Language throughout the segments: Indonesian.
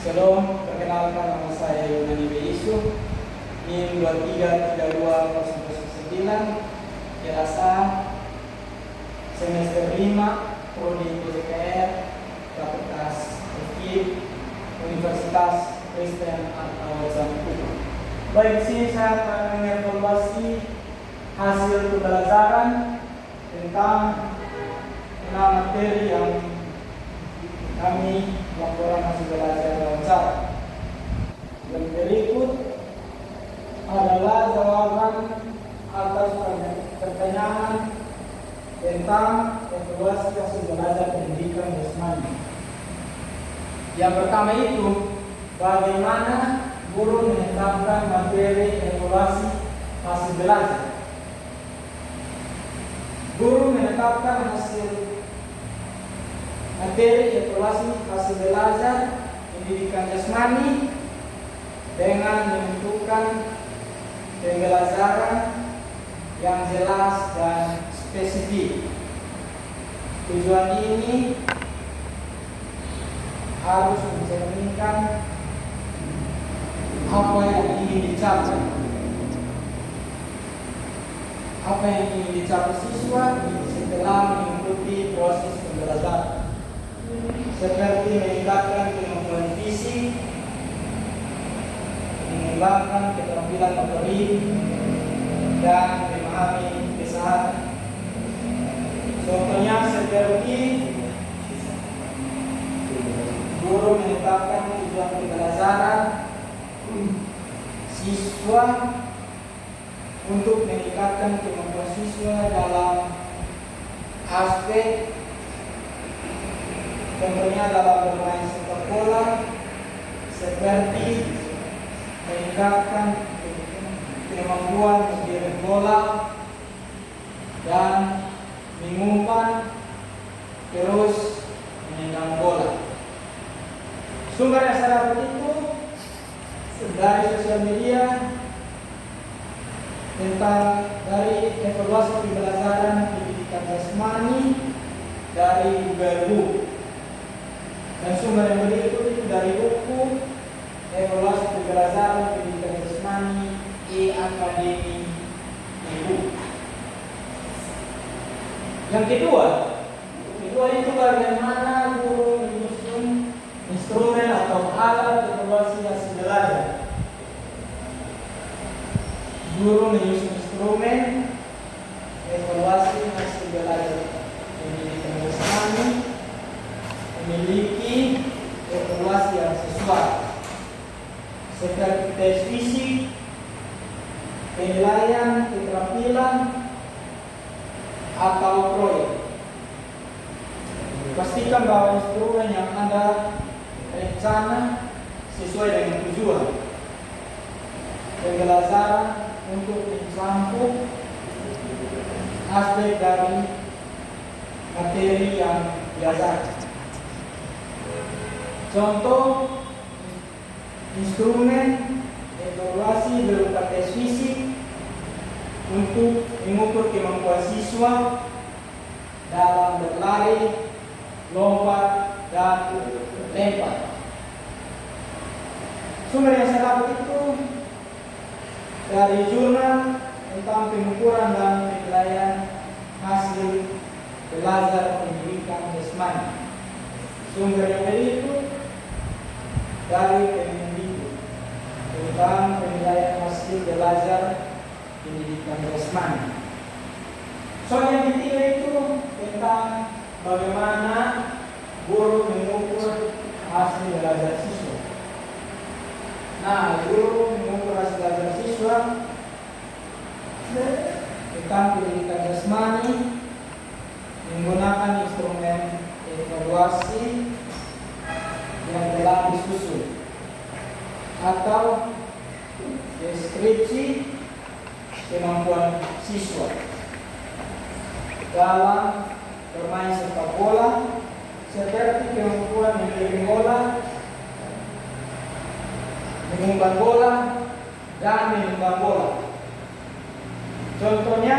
Shalom, perkenalkan nama saya Yunani Beisu, NIM 233209, kelas A, semester 5, Prodi PJKR, Fakultas FKIP, Universitas Kristen atau Jambu. Baik, di sini saya akan mengevaluasi hasil pembelajaran tentang 6 materi yang kami laporan hasil belajar wawancara. Yang berikut adalah jawaban atas pertanyaan tentang evaluasi hasil belajar pendidikan jasmani. Yang pertama itu, bagaimana guru menetapkan materi evaluasi hasil belajar. Guru menetapkan materi evaluasi hasil belajar pendidikan jasmani dengan menentukan pembelajaran yang jelas dan spesifik. Tujuan ini harus mencerminkan apa yang ingin dicapai. Apa yang ingin dicapai siswa setelah mengikuti proses pembelajaran, seperti meningkatkan kemampuan fisik, mengembangkan keterampilan motorik, dan memahami kesehatan. Contohnya seperti guru menetapkan tujuan pembelajaran siswa untuk meningkatkan kemampuan siswa dalam aspek, contohnya dalam bermain sepak bola, seperti meningkatkan kemampuan mendirikan bola dan mengumpan terus menendang bola. Sumber yang saya dapat itu dari sosial media tentang dari evaluasi pembelajaran pendidikan jasmani dari Google Book. Dan sumber yang berikut itu dari buku evaluasi pembelajaran pendidikan jasmani e-akademi ibu. Yang kedua itu bagaimana guru menyusun instrumen atau alat evaluasi hasil belajar. Guru menyusun instrumen evaluasi hasil belajar pendidikan jasmani memiliki evaluasi yang sesuai, seperti tes fisik, penilaian keterampilan, atau proyek. Pastikan bahwa instrumen yang Anda rencana sesuai dengan tujuan pembelajaran untuk mencakup aspek dari materi yang diajarkan. Contoh instrumen evaluasi berupa tes fisik untuk mengukur kemampuan siswa dalam berlari, lompat, dan lempar. Sumber yang saya dapat itu dari jurnal tentang pengukuran dan penilaian hasil belajar pendidikan jasmani. Sumber yang berikut dari Kemendikbud tentang penilaian hasil belajar pendidikan jasmani. Soal yang ketiga itu tentang bagaimana guru mengukur hasil belajar siswa. Nah, guru mengukur hasil belajar siswa tentang pendidikan jasmani menggunakan instrumen evaluasi yang telah disusun atau deskripsi kemampuan siswa dalam bermain sepak bola, seperti kemampuan mendirikan bola, mengumpan bola, dan menendang bola. Contohnya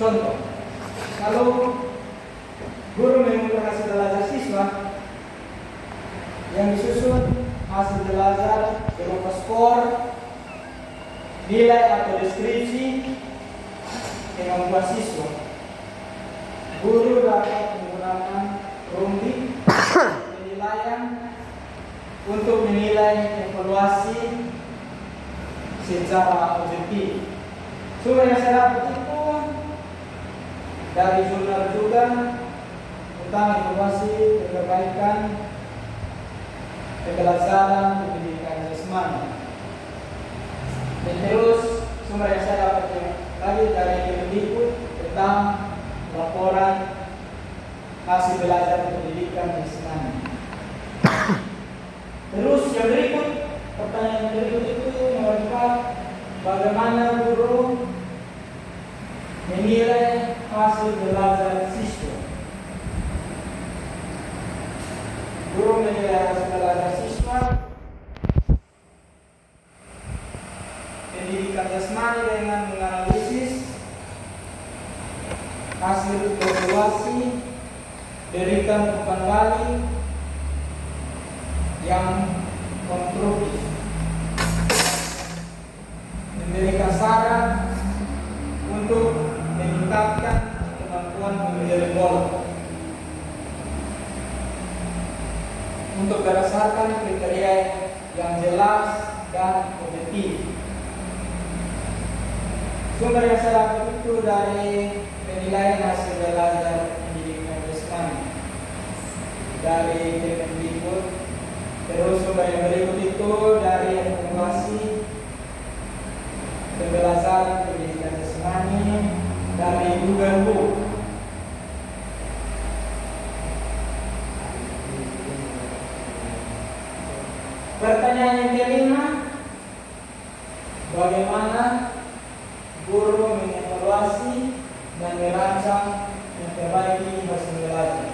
contoh, kalau Guru mengumpulkan hasil belajar siswa yang disusun hasil belajar berupa skor, nilai atau deskripsi kemampuan siswa. Guru dapat menggunakan rumput penilaian untuk menilai evaluasi secara objektif. Sumber yang saya dapat itu dari jurnal juga tentang evaluasi perbaikan pembelajaran pendidikan jasmani. Dan terus sumber yang saya dapat lagi dari Kemendikbud tentang laporan hasil belajar pendidikan jasmani. Terus yang berikut, pertanyaan berikut itu nomor 4, bagaimana guru menilai hasil belajar siswa? Guru menilai hasil belajar siswa pendidikan jasmani dengan menganalisis hasil evaluasi, berikan umpan balik yang konstruktif, memberikan saran untuk meningkatkan kemampuan mengendalikan bola. Untuk berdasarkan kriteria yang jelas dan objektif. Sumber yang saya dapat itu dari penilaian hasil belajar pendidikan jasmani dari Kemendikbud. Terus sumber yang berikut itu dari evaluasi pembelajaran pendidikan jasmani dari Google Book. Pertanyaan yang kelima, bagaimana guru mengevaluasi dan merancang memperbaiki hasil belajar?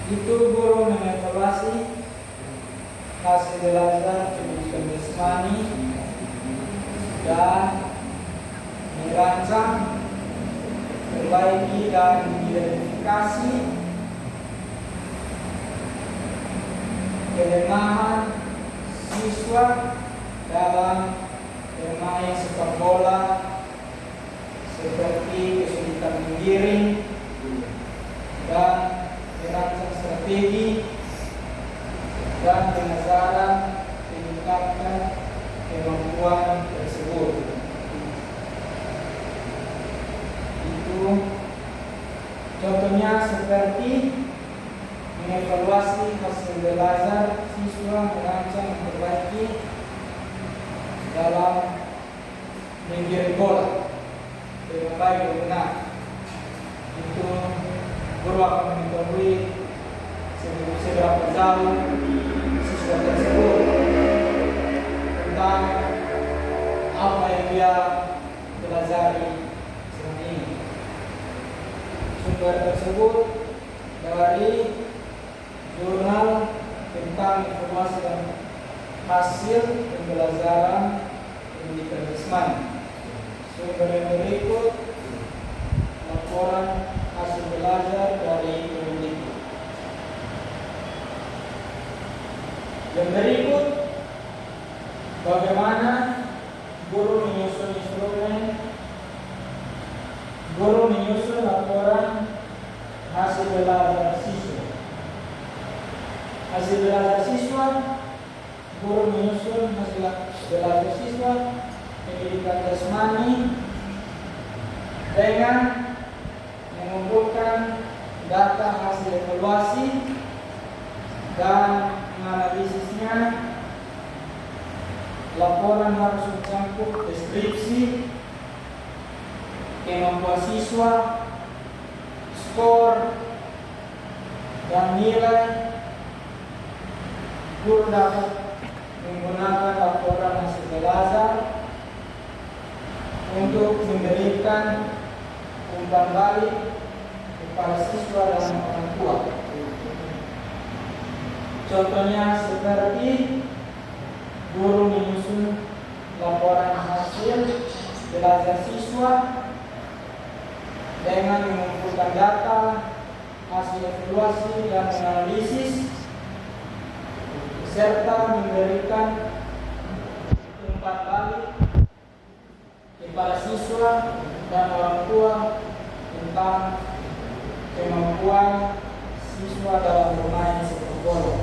Itu guru mengevaluasi hasil belajar pendidikan jasmani dan merancang, perbaiki dan mengidentifikasi kelemahan siswa dalam bermain sepak bola, seperti kesulitan menggiring dan merancang strategi dan dengan cara meningkatkan kemampuan tersebut. Itu contohnya seperti mengevaluasi hasil belajar siswa, merancang, memperbaiki dalam menggiring bola dengan baik dan benar. Itu guru akan mengetahui seberapa jauh siswa tersebut tentang apa yang dia pelajari selama ini. Sumber tersebut dari jurnal tentang informasi dan hasil pembelajaran pendidikan jasmani. Sumber yang berikut laporan hasil belajar dari Kemendikbud. Yang berikut, bagaimana guru menyusun laporan hasil belajar siswa. Hasil belajar siswa, guru menyusun hasil belajar siswa pendidikan jasmani dengan mengumpulkan data hasil evaluasi dan menganalisisnya. Laporan harus mencakup deskripsi, kemampuan siswa, skor, dan nilai. Guru dapat menggunakan laporan hasil belajar untuk memberikan umpan balik kepada siswa dan orang tua. Contohnya seperti guru menyusun laporan hasil belajar siswa dengan mengumpulkan data, hasil evaluasi dan analisis, serta memberikan umpan balik kepada siswa dan orang tua tentang kemampuan siswa dalam bermain sepak bola.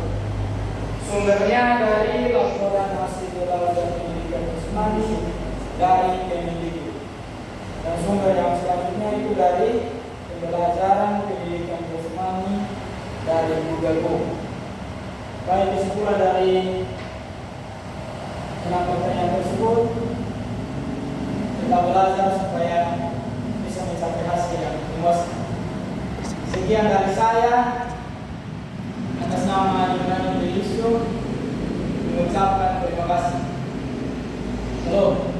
Sumbernya dari laporan hasil belajar pendidikan jasmani dari Kemendikbud, dan sumber yang selanjutnya itu dari pembelajaran pendidikan jasmani dari Google Book. Baik, kesimpulan dari 6 pertanyaan tersebut, kita belajar supaya bisa mencapai hasil yang memuaskan. Sekian dari saya, atas nama Yunani Delisio mengucapkan terima kasih. Halo.